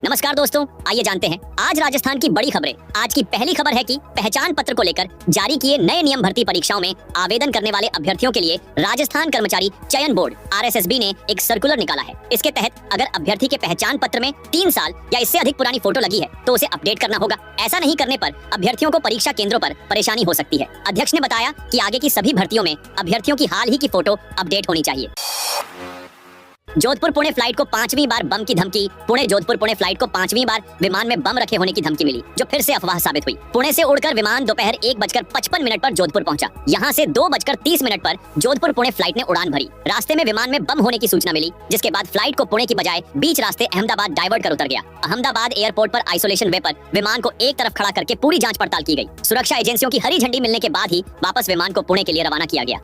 नमस्कार दोस्तों, आइए जानते हैं आज राजस्थान की बड़ी खबरें। आज की पहली खबर है कि पहचान पत्र को लेकर जारी किए नए नियम भर्ती परीक्षाओं में आवेदन करने वाले अभ्यर्थियों के लिए राजस्थान कर्मचारी चयन बोर्ड RSSB ने एक सर्कुलर निकाला है। इसके तहत अगर अभ्यर्थी के पहचान पत्र में 3 साल या इससे अधिक पुरानी फोटो लगी है तो उसे अपडेट करना होगा। ऐसा नहीं करने पर अभ्यर्थियों को परीक्षा केंद्रों पर परेशानी हो सकती है। अध्यक्ष ने बताया कि आगे की सभी भर्तियों में अभ्यर्थियों की हाल ही की फोटो अपडेट होनी चाहिए। जोधपुर पुणे फ्लाइट को 5वीं बार बम की धमकी। पुणे जोधपुर पुणे फ्लाइट को 5वीं बार विमान में बम रखे होने की धमकी मिली, जो फिर से अफवाह साबित हुई। पुणे से उड़कर विमान दोपहर 1:55 पर जोधपुर पहुंचा। यहां से 2:30 पर जोधपुर पुणे फ्लाइट ने उड़ान भरी। रास्ते में विमान में बम होने की सूचना मिली, जिसके बाद फ्लाइट को पुणे की बजाय बीच रास्ते अहमदाबाद डाइवर्ट कर उतर गया। अहमदाबाद एयरपोर्ट पर आइसोलेशन वे पर विमान को एक तरफ खड़ा करके पूरी जांच पड़ताल की गई। सुरक्षा एजेंसियों की हरी झंडी मिलने के बाद ही वापस विमान को पुणे के लिए रवाना किया गया।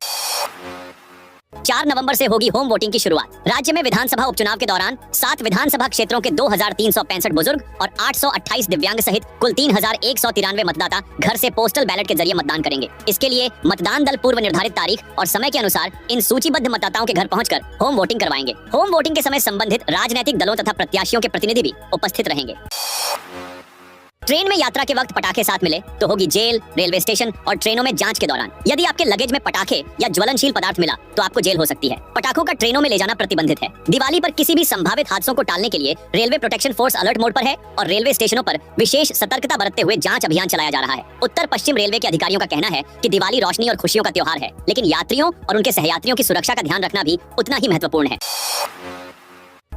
4 नवंबर से होगी होम वोटिंग की शुरुआत। राज्य में विधानसभा उपचुनाव के दौरान 7 विधानसभा क्षेत्रों के 2365 बुजुर्ग और 828 दिव्यांग सहित कुल 3193 मतदाता घर से पोस्टल बैलेट के जरिए मतदान करेंगे। इसके लिए मतदान दल पूर्व निर्धारित तारीख और समय के अनुसार इन सूचीबद्ध मतदाताओं के घर पहुंचकर होम वोटिंग करवाएंगे। होम वोटिंग के समय संबंधित राजनीतिक दलों तथा प्रत्याशियों के प्रतिनिधि भी उपस्थित रहेंगे। ट्रेन में यात्रा के वक्त पटाखे साथ मिले तो होगी जेल। रेलवे स्टेशन और ट्रेनों में जांच के दौरान यदि आपके लगेज में पटाखे या ज्वलनशील पदार्थ मिला तो आपको जेल हो सकती है। पटाखों का ट्रेनों में ले जाना प्रतिबंधित है। दिवाली पर किसी भी संभावित हादसों को टालने के लिए railway protection force alert mode पर है और रेलवे स्टेशनों पर विशेष सतर्कता बरतते हुए जांच अभियान चलाया जा रहा है। उत्तर पश्चिम रेलवे के अधिकारियों का कहना है कि दिवाली रोशनी और खुशियों का त्योहार है, लेकिन यात्रियों और उनके सहयात्रियों की सुरक्षा का ध्यान रखना भी उतना ही महत्वपूर्ण है।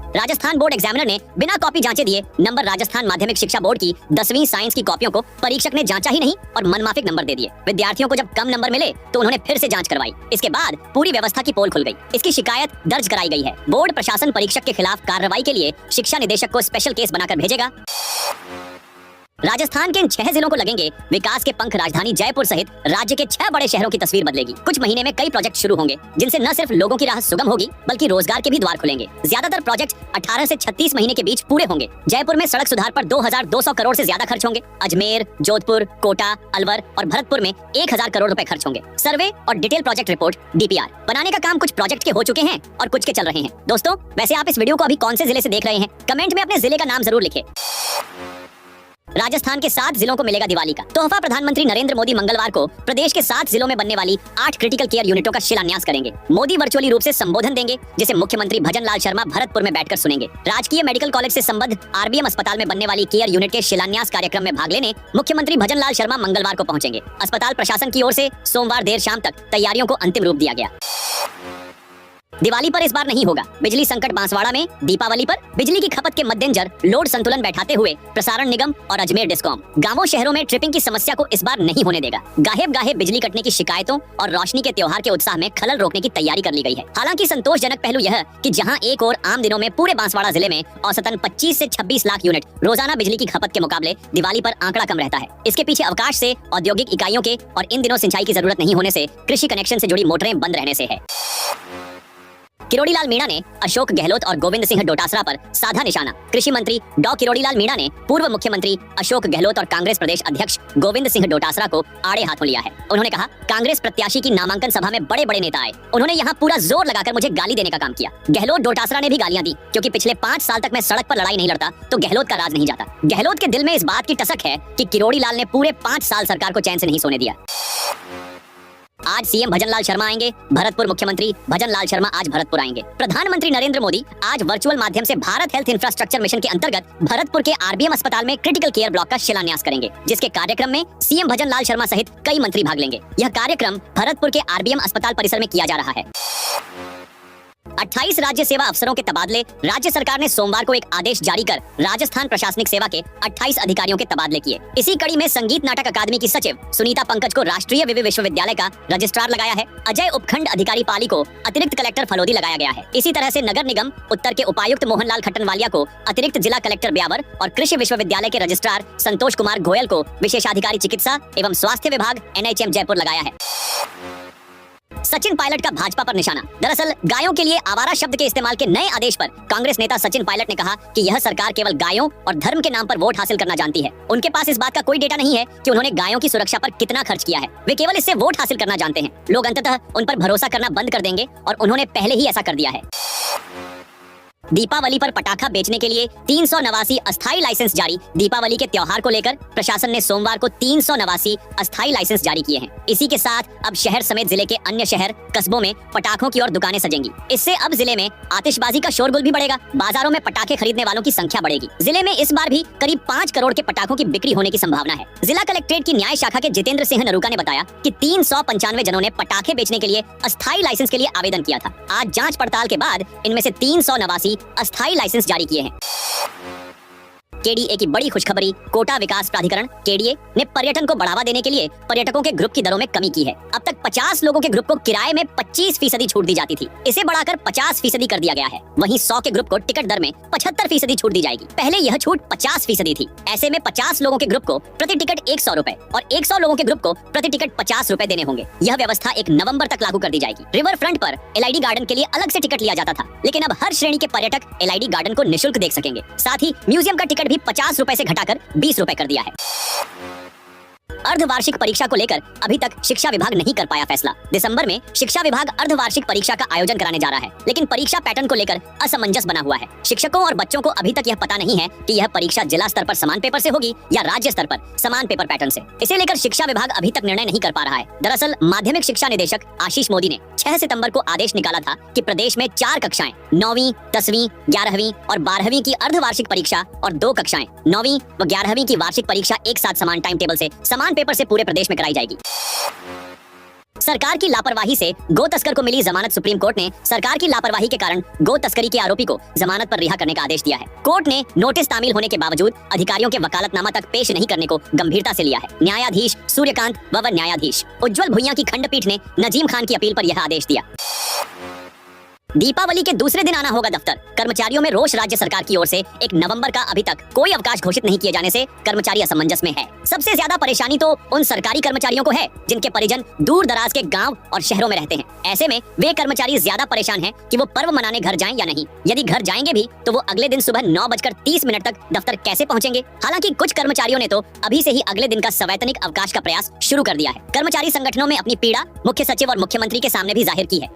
राजस्थान बोर्ड एग्जामिनर ने बिना कॉपी जांचे दिए नंबर। राजस्थान माध्यमिक शिक्षा बोर्ड की 10वीं साइंस की कॉपियों को परीक्षक ने जांचा ही नहीं और मनमाफिक नंबर दे दिए। विद्यार्थियों को जब कम नंबर मिले तो उन्होंने फिर से जांच करवाई। इसके बाद पूरी व्यवस्था की पोल खुल गई। इसकी शिकायत दर्ज कराई गई है। बोर्ड प्रशासन परीक्षक के खिलाफ कार्रवाई के लिए शिक्षा निदेशक को स्पेशल केस बनाकर भेजेगा। राजस्थान के इन 6 जिलों को लगेंगे विकास के पंख। राजधानी जयपुर सहित राज्य के 6 बड़े शहरों की तस्वीर बदलेगी। कुछ महीने में कई प्रोजेक्ट शुरू होंगे, जिनसे न सिर्फ लोगों की राह सुगम होगी बल्कि रोजगार के भी द्वार खुलेंगे। ज्यादातर प्रोजेक्ट 18 से 36 महीने के बीच पूरे होंगे। जयपुर में सड़क सुधार पर 2200 करोड़ से ज्यादा खर्च होंगे। अजमेर, जोधपुर, कोटा, अलवर और भरतपुर में 1000 करोड़ रुपए खर्च होंगे। सर्वे और डिटेल प्रोजेक्ट रिपोर्ट DPR बनाने का काम कुछ प्रोजेक्ट के हो चुके हैं और कुछ के चल रहे हैं। दोस्तों, वैसे आप इस वीडियो को अभी कौन से जिले से देख रहे हैं? कमेंट में अपने जिले का नाम जरूर लिखें। राजस्थान के 7 जिलों को मिलेगा दिवाली का तोहफा। प्रधानमंत्री नरेंद्र मोदी मंगलवार को प्रदेश के 7 जिलों में बनने वाली 8 क्रिटिकल केयर यूनिटों का शिलान्यास करेंगे। मोदी वर्चुअली रूप से संबोधन देंगे, जिसे मुख्यमंत्री भजन लाल शर्मा भरतपुर में बैठकर सुनेंगे। राजकीय मेडिकल कॉलेज से संबद्ध RBM अस्पताल में बनने वाली केयर यूनिट के शिलान्यास कार्यक्रम में भाग लेने मुख्यमंत्री भजन लाल शर्मा मंगलवार को पहुंचेंगे। अस्पताल प्रशासन की ओर से सोमवार देर शाम तक तैयारियों को अंतिम रूप दिया गया। दिवाली पर इस बार नहीं होगा बिजली संकट बांसवाड़ा में। दीपावली पर बिजली की खपत के मद्देनजर लोड संतुलन बैठाते हुए प्रसारण निगम और अजमेर डिस्कॉम गांवों शहरों में ट्रिपिंग की समस्या को इस बार नहीं होने देगा। गाहे बिजली कटने की शिकायतों और रोशनी के त्योहार के उत्साह में खलल रोकने की तैयारी कर ली गई है। हालांकि संतोषजनक पहलू यह कि जहां एक और आम दिनों में पूरे बांसवाड़ा जिले में औसतन 25 से 26 लाख यूनिट रोजाना बिजली की खपत के मुकाबले दिवाली पर आंकड़ा कम रहता है। इसके पीछे अवकाश से, औद्योगिक इकाइयों के और इन दिनों सिंचाई की जरूरत नहीं होने से, कृषि कनेक्शन से जुड़ी मोटरें बंद रहने से है। किरोड़ी लाल मीणा ने अशोक गहलोत और गोविंद सिंह डोटासरा पर साधा निशाना। कृषि मंत्री डॉ किरोड़ी लाल मीणा ने पूर्व मुख्यमंत्री अशोक गहलोत और कांग्रेस प्रदेश अध्यक्ष गोविंद सिंह डोटासरा को आड़े हाथों लिया है। उन्होंने कहा, कांग्रेस प्रत्याशी की नामांकन सभा में बड़े बड़े नेता आए, उन्होंने यहाँ पूरा जोर लगाकर मुझे गाली देने का काम किया। गहलोत डोटासरा ने भी गालियां दी, क्योंकि पिछले 5 साल तक मैं सड़क पर लड़ाई नहीं लड़ता तो गहलोत का राज नहीं जाता। गहलोत के दिल में इस बात की टसक है कि किरोड़ी लाल ने पूरे 5 साल सरकार को चैन से नहीं सोने दिया। आज सीएम भजन लाल शर्मा आएंगे भरतपुर। मुख्यमंत्री भजन लाल शर्मा आज भरतपुर आएंगे। प्रधानमंत्री नरेंद्र मोदी आज वर्चुअल माध्यम से भारत हेल्थ इंफ्रास्ट्रक्चर मिशन के अंतर्गत भरतपुर के RBM अस्पताल में क्रिटिकल केयर ब्लॉक का शिलान्यास करेंगे, जिसके कार्यक्रम में सीएम भजन लाल शर्मा सहित कई मंत्री भाग लेंगे। यह कार्यक्रम भरतपुर के RBM अस्पताल परिसर में किया जा रहा है। 28 राज्य सेवा अफसरों के तबादले। राज्य सरकार ने सोमवार को एक आदेश जारी कर राजस्थान प्रशासनिक सेवा के 28 अधिकारियों के तबादले किए। इसी कड़ी में संगीत नाटक अकादमी की सचिव सुनीता पंकज को राष्ट्रीय विवि विश्वविद्यालय का रजिस्ट्रार लगाया है। अजय उपखंड अधिकारी पाली को अतिरिक्त कलेक्टर फलोदी लगाया गया है। इसी तरह से नगर निगम उत्तर के उपायुक्त मोहनलाल खट्टनवालिया को अतिरिक्त जिला कलेक्टर ब्यावर और कृषि विश्वविद्यालय के रजिस्ट्रार संतोष कुमार गोयल को विशेषाधिकारी चिकित्सा एवं स्वास्थ्य विभाग NHM जयपुर लगाया है। सचिन पायलट का भाजपा पर निशाना। दरअसल गायों के लिए आवारा शब्द के इस्तेमाल के नए आदेश पर कांग्रेस नेता सचिन पायलट ने कहा कि यह सरकार केवल गायों और धर्म के नाम पर वोट हासिल करना जानती है। उनके पास इस बात का कोई डेटा नहीं है कि उन्होंने गायों की सुरक्षा पर कितना खर्च किया है। वे केवल इससे वोट हासिल करना जानते हैं। लोग अंततः उन पर भरोसा करना बंद कर देंगे और उन्होंने पहले ही ऐसा कर दिया है। दीपावली पर पटाखा बेचने के लिए 389 अस्थायी लाइसेंस जारी। दीपावली के त्योहार को लेकर प्रशासन ने सोमवार को 389 अस्थायी लाइसेंस जारी किए हैं। इसी के साथ अब शहर समेत जिले के अन्य शहर कस्बों में पटाखों की और दुकानें सजेंगी। इससे अब जिले में आतिशबाजी का शोरगुल भी बढ़ेगा, बाजारों में पटाखे खरीदने वालों की संख्या बढ़ेगी। जिले में इस बार भी करीब 5 करोड़ के पटाखों की बिक्री होने की संभावना है। जिला कलेक्ट्रेट की न्याय शाखा के जितेंद्र सिंह नरूका ने बताया कि 395 जनों ने पटाखे बेचने के लिए अस्थायी लाइसेंस के लिए आवेदन किया था। आज जांच पड़ताल के बाद इनमें से 389 अस्थायी लाइसेंस जारी किए हैं। केडीए की बड़ी खुशखबरी। कोटा विकास प्राधिकरण केडीए ने पर्यटन को बढ़ावा देने के लिए पर्यटकों के ग्रुप की दरों में कमी की है। अब तक 50 लोगों के ग्रुप को किराए में 25% छूट दी जाती थी, इसे बढ़ाकर 50% कर दिया गया है। वहीं 100 के ग्रुप को टिकट दर में 75% छूट दी जाएगी। पहले यह छूट 50% थी। ऐसे में 50 लोगों के ग्रुप को प्रति टिकट 100 रुपए और 100 लोगों के ग्रुप को प्रति टिकट 50 रुपए देने होंगे। यह व्यवस्था 1 नवंबर तक लागू कर दी जाएगी। रिवर फ्रंट पर एलआईडी गार्डन के लिए अलग से टिकट लिया जाता था, लेकिन अब हर श्रेणी के पर्यटक एलआईडी गार्डन को निःशुल्क देख सकेंगे। साथ ही म्यूजियम का टिकट भी 50 रुपए से घटाकर 20 रुपए कर दिया है। अर्धवार्षिक परीक्षा को लेकर अभी तक शिक्षा विभाग नहीं कर पाया फैसला। दिसंबर में शिक्षा विभाग अर्धवार्षिक परीक्षा का आयोजन कराने जा रहा है, लेकिन परीक्षा पैटर्न को लेकर असमंजस बना हुआ है। शिक्षकों और बच्चों को अभी तक यह पता नहीं है कि यह परीक्षा जिला स्तर पर समान पेपर से होगी या राज्य स्तर पर समान पेपर पैटर्न से। इसे लेकर शिक्षा विभाग अभी तक निर्णय नहीं कर पा रहा है। दरअसल माध्यमिक शिक्षा निदेशक आशीष मोदी ने 6 सितंबर को आदेश निकाला था कि प्रदेश में 4 कक्षाएं 9वीं, 10वीं, 11वीं और 12वीं की अर्धवार्षिक परीक्षा और 2 कक्षाएं 9वीं व 11वीं की वार्षिक परीक्षा एक साथ समान टाइम टेबल से समान पेपर से पूरे प्रदेश में कराई जाएगी। सरकार की लापरवाही से गो तस्कर को मिली जमानत। सुप्रीम कोर्ट ने सरकार की लापरवाही के कारण गो तस्करी के आरोपी को जमानत पर रिहा करने का आदेश दिया है। कोर्ट ने नोटिस तामील होने के बावजूद अधिकारियों के वकालतनामा तक पेश नहीं करने को गंभीरता से लिया है। न्यायाधीश सूर्यकांत व न्यायाधीश उज्जवल भुइयां की खंडपीठ ने नजीम खान की अपील पर यह आदेश दिया। दीपावली के दूसरे दिन आना होगा दफ्तर। कर्मचारियों में रोष। राज्य सरकार की ओर से 1 नवंबर का अभी तक कोई अवकाश घोषित नहीं किए जाने से कर्मचारी असमंजस में है। सबसे ज्यादा परेशानी तो उन सरकारी कर्मचारियों को है जिनके परिजन दूर दराज के गांव और शहरों में रहते हैं। ऐसे में वे कर्मचारी ज्यादा परेशान हैं कि वो पर्व मनाने घर जाएं या नहीं। यदि घर जाएंगे भी तो वो अगले दिन सुबह 9:30 तक दफ्तर कैसे पहुंचेंगे। हालांकि कुछ कर्मचारियों ने तो अभी से ही अगले दिन का सवैतनिक अवकाश का प्रयास शुरू कर दिया है। कर्मचारी संगठनों में अपनी पीड़ा मुख्य सचिव और मुख्यमंत्री के सामने भी जाहिर की है।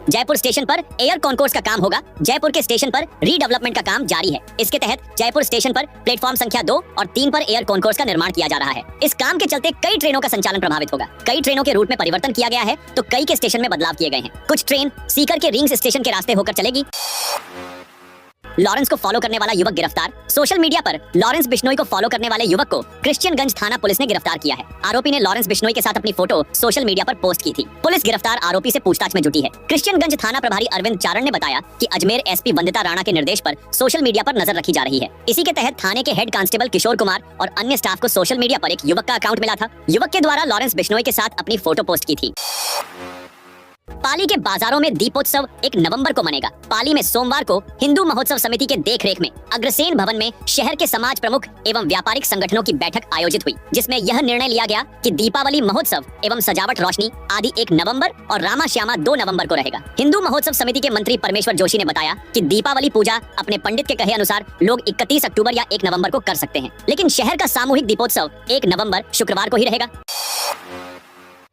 जयपुर स्टेशन पर एयर कॉन्कोर्स का काम होगा। जयपुर के स्टेशन पर रीडेवलपमेंट का काम जारी है। इसके तहत जयपुर स्टेशन पर प्लेटफॉर्म संख्या 2 और 3 पर एयर कॉन्कोर्स का निर्माण किया जा रहा है। इस काम के चलते कई ट्रेनों का संचालन प्रभावित होगा। कई ट्रेनों के रूट में परिवर्तन किया गया है तो कई के स्टेशन में बदलाव किए गए हैं। कुछ ट्रेन सीकर के रिंग्स स्टेशन के रास्ते होकर चलेगी। लॉरेंस को फॉलो करने वाला युवक गिरफ्तार। सोशल मीडिया पर लॉरेंस बिश्नोई को फॉलो करने वाले युवक को क्रिश्चियनगंज थाना पुलिस ने गिरफ्तार किया है। आरोपी ने लॉरेंस बिश्नोई के साथ अपनी फोटो सोशल मीडिया पर पोस्ट की थी। पुलिस गिरफ्तार आरोपी से पूछताछ में जुटी है। क्रिश्चियनगंज थाना प्रभारी अरविंद चारण ने बताया कि अजमेर एसपी वंदिता राणा के निर्देश पर सोशल मीडिया पर नजर रखी जा रही है। इसी के तहत थाने के हेड कांस्टेबल किशोर कुमार और अन्य स्टाफ को सोशल मीडिया पर एक युवक का अकाउंट मिला था। युवक के द्वारा लॉरेंस बिश्नोई के साथ अपनी फोटो पोस्ट की थी। पाली के बाजारों में दीपोत्सव 1 नवंबर को मनेगा। पाली में सोमवार को हिंदू महोत्सव समिति के देखरेख में अग्रसेन भवन में शहर के समाज प्रमुख एवं व्यापारिक संगठनों की बैठक आयोजित हुई, जिसमें यह निर्णय लिया गया कि दीपावली महोत्सव एवं सजावट रोशनी आदि 1 नवंबर और रामा श्यामा 2 नवंबर को रहेगा। हिंदू महोत्सव समिति के मंत्री परमेश्वर जोशी ने बताया कि दीपावली पूजा अपने पंडित के कहे अनुसार लोग 31 अक्टूबर या 1 नवंबर को कर सकते हैं, लेकिन शहर का सामूहिक दीपोत्सव 1 नवंबर शुक्रवार को ही रहेगा।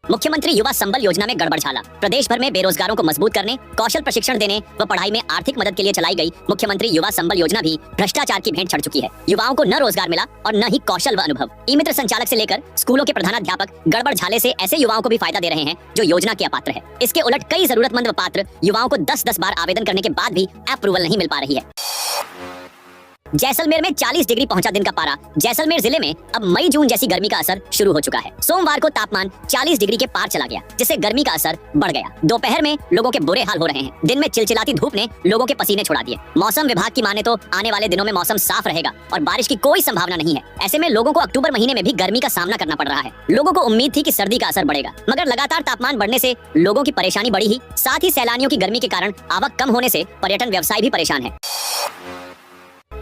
मुख्यमंत्री युवा संबल योजना में गड़बड़झाला। प्रदेश भर में बेरोजगारों को मजबूत करने, कौशल प्रशिक्षण देने व पढ़ाई में आर्थिक मदद के लिए चलाई गई मुख्यमंत्री युवा संबल योजना भी भ्रष्टाचार की भेंट चढ़ चुकी है। युवाओं को न रोजगार मिला और न ही कौशल व अनुभव। ई मित्र संचालक से लेकर स्कूलों के प्रधानाध्यापक गड़बड़झाले से ऐसे युवाओं को भी फायदा दे रहे हैं जो योजना के अपात्र है। इसके उलट कई जरूरतमंद व पात्र युवाओं को 10-10 बार आवेदन करने के बाद भी अप्रूवल नहीं मिल पा रही है। जैसलमेर में 40 डिग्री पहुंचा दिन का पारा। जैसलमेर जिले में अब मई जून जैसी गर्मी का असर शुरू हो चुका है। सोमवार को तापमान 40 डिग्री के पार चला गया, जिससे गर्मी का असर बढ़ गया। दोपहर में लोगों के बुरे हाल हो रहे हैं। दिन में चिलचिलाती धूप ने लोगों के पसीने छुड़ा दिए। मौसम विभाग की माने तो आने वाले दिनों में मौसम साफ रहेगा और बारिश की कोई संभावना नहीं है। ऐसे में लोगों को अक्टूबर महीने में भी गर्मी का सामना करना पड़ रहा है। लोगों को उम्मीद थी कि सर्दी का असर बढ़ेगा, मगर लगातार तापमान बढ़ने से लोगों की परेशानी बढ़ी ही, साथ ही सैलानियों की गर्मी के कारण आवक कम होने से पर्यटन व्यवसाय भी परेशान है।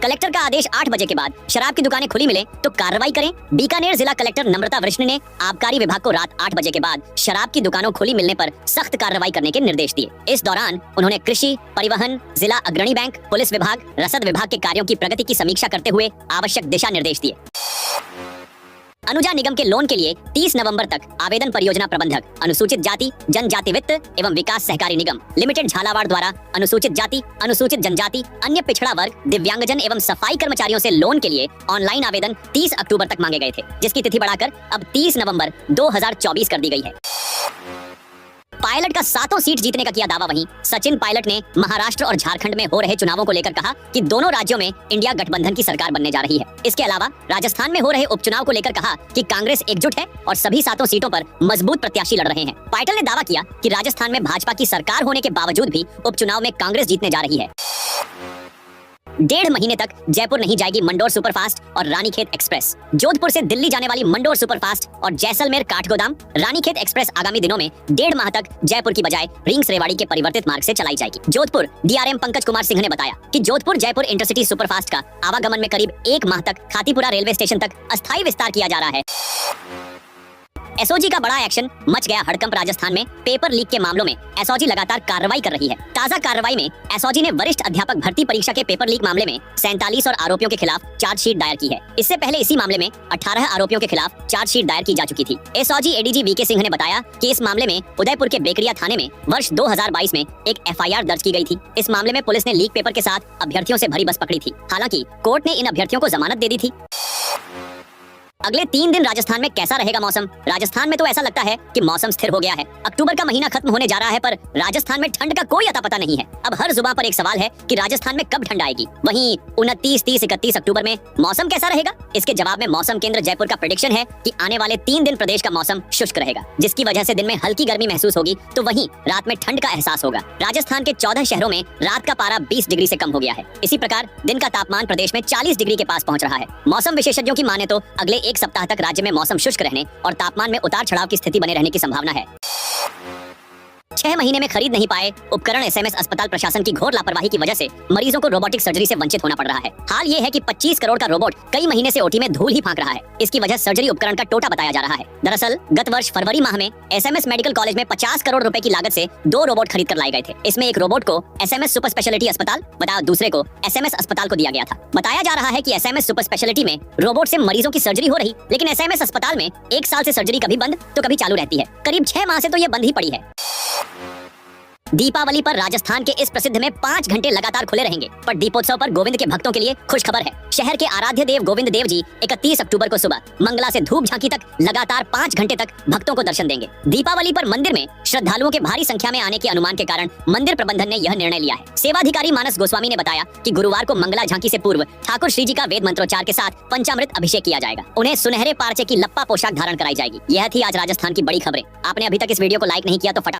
कलेक्टर का आदेश 8 बजे के बाद शराब की दुकानें खुली मिले तो कार्रवाई करें। बीकानेर जिला कलेक्टर नम्रता वृष्ण ने आबकारी विभाग को रात 8 बजे के बाद शराब की दुकानों खुली मिलने पर सख्त कार्रवाई करने के निर्देश दिए। इस दौरान उन्होंने कृषि, परिवहन, जिला अग्रणी बैंक, पुलिस विभाग, रसद विभाग के कार्यों की प्रगति की समीक्षा करते हुए आवश्यक दिशा निर्देश दिए। अनुजा निगम के लोन के लिए 30 नवंबर तक आवेदन परियोजना प्रबंधक अनुसूचित जाति जनजाति वित्त एवं विकास सहकारी निगम लिमिटेड झालावाड़ द्वारा अनुसूचित जाति अनुसूचित जनजाति अन्य पिछड़ा वर्ग दिव्यांगजन एवं सफाई कर्मचारियों से लोन के लिए ऑनलाइन आवेदन 30 अक्टूबर तक मांगे गए थे, जिसकी तिथि बढ़ाकर अब 30 नवंबर 2024 कर दी गई है। पायलट का 7 सीट जीतने का किया दावा। वहीं सचिन पायलट ने महाराष्ट्र और झारखंड में हो रहे चुनावों को लेकर कहा कि दोनों राज्यों में इंडिया गठबंधन की सरकार बनने जा रही है। इसके अलावा राजस्थान में हो रहे उपचुनाव को लेकर कहा कि कांग्रेस एकजुट है और सभी 7 सीटों पर मजबूत प्रत्याशी लड़ रहे हैं। पायलट ने दावा किया कि राजस्थान में भाजपा की सरकार होने के बावजूद भी उपचुनाव में कांग्रेस जीतने जा रही है। 1.5 महीने तक जयपुर नहीं जाएगी मंडोर सुपरफास्ट और रानीखेत एक्सप्रेस। जोधपुर से दिल्ली जाने वाली मंडोर सुपरफास्ट और जैसलमेर काठगोदाम रानीखेत एक्सप्रेस आगामी दिनों में 1.5 माह तक जयपुर की बजाय रिंग्स रेवाड़ी के परिवर्तित मार्ग से चलाई जाएगी। जोधपुर डीआरएम पंकज कुमार सिंह ने बताया कि जोधपुर जयपुर इंटरसिटी सुपरफास्ट का आवागमन में करीब 1 माह तक खातीपुरा रेलवे स्टेशन तक अस्थायी विस्तार किया जा रहा है। एसओजी का बड़ा एक्शन, मच गया हड़कंप। राजस्थान में पेपर लीक के मामलों में एसओजी लगातार कार्रवाई कर रही है। ताजा कार्रवाई में एसओजी ने वरिष्ठ अध्यापक भर्ती परीक्षा के पेपर लीक मामले में 47 और आरोपियों के खिलाफ चार्जशीट दायर की है। इससे पहले इसी मामले में 18 आरोपियों के खिलाफ चार्जशीट दायर की जा चुकी थी। एसओजी एडीजी वीके सिंह ने बताया कि इस मामले में उदयपुर के बेकरिया थाने में वर्ष 2022 में एक एफआईआर दर्ज की गई थी। इस मामले में पुलिस ने लीक पेपर के साथ अभ्यर्थियों से भरी बस पकड़ी थी। हालांकि कोर्ट ने इन अभ्यर्थियों को जमानत दे दी थी। अगले 3 दिन राजस्थान में कैसा रहेगा मौसम? राजस्थान में तो ऐसा लगता है कि मौसम स्थिर हो गया है। अक्टूबर का महीना खत्म होने जा रहा है, पर राजस्थान में ठंड का कोई अता पता नहीं है। अब हर जुबान पर एक सवाल है कि राजस्थान में कब ठंड आएगी। वहीं 29, 30, 31 अक्टूबर में मौसम कैसा रहेगा? इसके जवाब में मौसम केंद्र जयपुर का प्रेडिक्शन है कि आने वाले 3 दिन प्रदेश का मौसम शुष्क रहेगा, जिसकी वजह से दिन में हल्की गर्मी महसूस होगी तो वहीं रात में ठंड का एहसास होगा। राजस्थान के 14 शहरों में रात का पारा 20 डिग्री से कम हो गया है। इसी प्रकार दिन का तापमान प्रदेश में 40 डिग्री के पास पहुंच रहा है। मौसम विशेषज्ञों की माने तो अगले 1 सप्ताह तक राज्य में मौसम शुष्क रहने और तापमान में उतार चढ़ाव की स्थिति बने रहने की संभावना है। 6 महीने में खरीद नहीं पाए उपकरण। एसएमएस अस्पताल प्रशासन की घोर लापरवाही की वजह से मरीजों को रोबोटिक सर्जरी से वंचित होना पड़ रहा है। हाल ये है कि 25 करोड़ का रोबोट कई महीने से ओटी में धूल ही फांक रहा है। इसकी वजह सर्जरी उपकरण का टोटा बताया जा रहा है। दरअसल गत वर्ष फरवरी माह में एसएमएस मेडिकल कॉलेज में 50 करोड़ रुपए की लागत से 2 रोबोट खरीद कर लाए गए थे। इसमें एक रोबोट को एसएमएस सुपर स्पेशलिटी अस्पताल बता दूसरे को एसएमएस अस्पताल को दिया गया था। बताया जा रहा है कि एसएमएस सुपर स्पेशलिटी में रोबोट से मरीजों की सर्जरी हो रही, लेकिन एसएमएस अस्पताल में 1 साल से सर्जरी कभी बंद तो कभी चालू रहती है। करीब 6 माह से तो ये बंद ही पड़ी है। दीपावली पर राजस्थान के इस प्रसिद्ध में 5 घंटे लगातार खुले रहेंगे। पर दीपोत्सव पर गोविंद के भक्तों के लिए खुश खबर है। शहर के आराध्य देव गोविंद देव जी 31 अक्टूबर को सुबह मंगला से धूप झांकी तक लगातार 5 घंटे तक भक्तों को दर्शन देंगे। दीपावली पर मंदिर में श्रद्धालुओं के भारी संख्या में आने के अनुमान के कारण मंदिर प्रबंधन ने यह निर्णय लिया है। सेवाधिकारी मानस गोस्वामी ने बताया कि गुरुवार को मंगला झांकी से पूर्व ठाकुर श्री जी का वेद मंत्रोच्चार के साथ पंचामृत अभिषेक किया जाएगा। उन्हें सुनहरे पारचे की लप्पा पोशाक धारण कराई जाएगी। यह थी आज राजस्थान की बड़ी खबरें। आपने अभी तक इस वीडियो को लाइक नहीं किया तो फटाफट